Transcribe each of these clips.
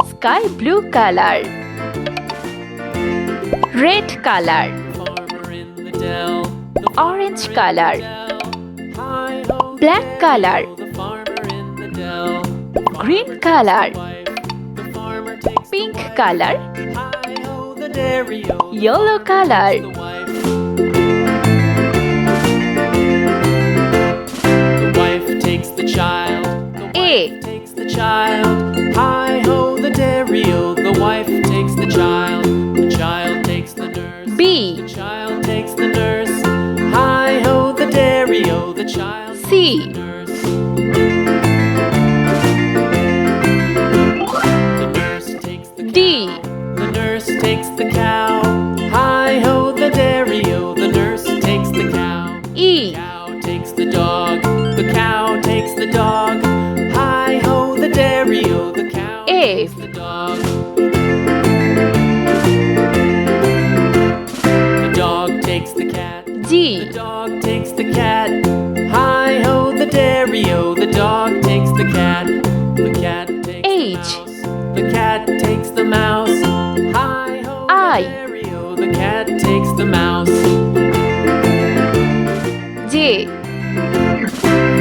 Sky blue color, red color, orange color, black color, green color, pink color, yellow color. The wife takes the child. A. Takes the child. Hi ho the dairy-o. The wife takes the child. The child takes the nurse. B. The child takes the nurse. Hi ho the dairy-o. The child C. takes the nurse. The nurse takes the cow. D. The nurse takes the cow. Hi ho the dairy-o. The nurse takes the cow. E. The cow takes the dog. The cow takes the dog. Hi ho the dairy-o. The cow takes F. the dog. The dog takes the cat. G. The dog takes the cat. Hi ho the dairy-o. The dog takes the cat. The cat takes H. the mouse. The cat takes the mouse. Hi ho I. the dairy-o. The cat takes the mouse. J.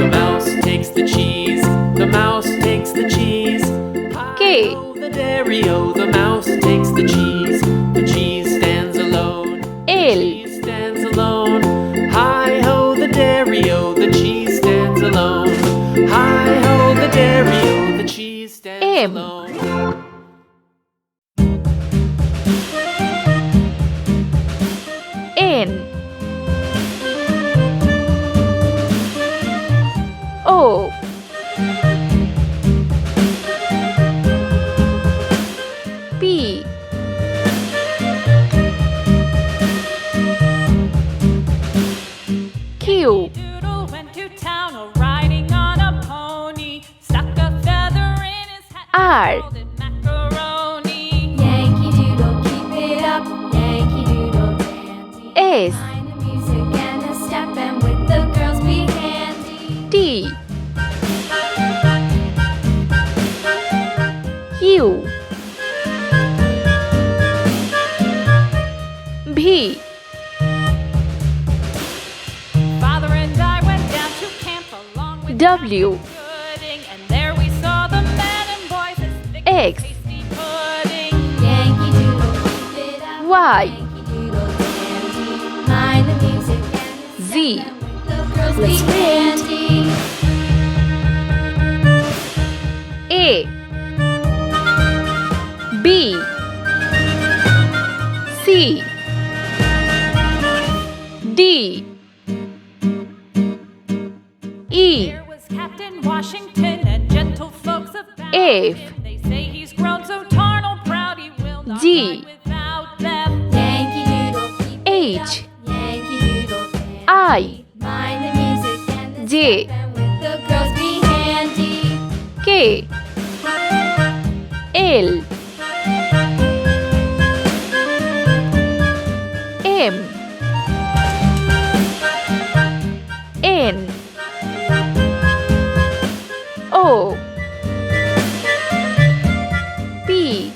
The mouse takes the cheese. The mouse takes the cheese. K. Hi-ho, the dairy-o. The mouse takes the cheese. The cheese stands alone. L. Cheese stands alone. Hi-ho, the dairy-o. The cheese stands alone. Hi-ho, the dairy-o. The cheese stands M. alone. N. O. P. Q. Doodle went to town riding on a pony, stuck a feather in his hat, R. called it macaroni. Yankee Doodle, keep it up, Yankee Doodle dandy. S. Find the music and a step, and with the girls be handy. T. U. V. Father and I went down to camp along with W. pudding, and there we saw the men and boys as thick as X. tasty pudding. Yankee Doodle, keep it up, Y. Yankee Doodle dandy. Mind the music and a Z. step, and with the girls be Let's handy. A. B. C. D. E. There was Captain Washington and gentle folks about F. him. They say he's grown so tarnal proud he will not G. ride without them. Yankee Doodle, keep it H. up, Yankee Doodle dandy. I. Mind the music and the J. step, and with the girls be handy. K. L. M. N. O. P.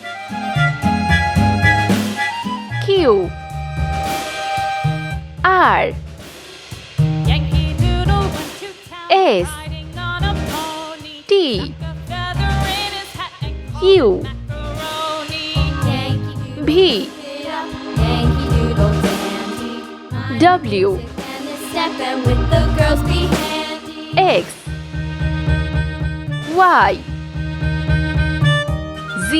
Q. R. Yankee Doodle went to town S. riding on a pony. T. Stuck a feather in his hat and called U. it macaroni. Yankee Doodle, V. keep it up, Yankee Doodle dandy. Mind the W. music and a step, and with the girls be handy. X. Y. Z.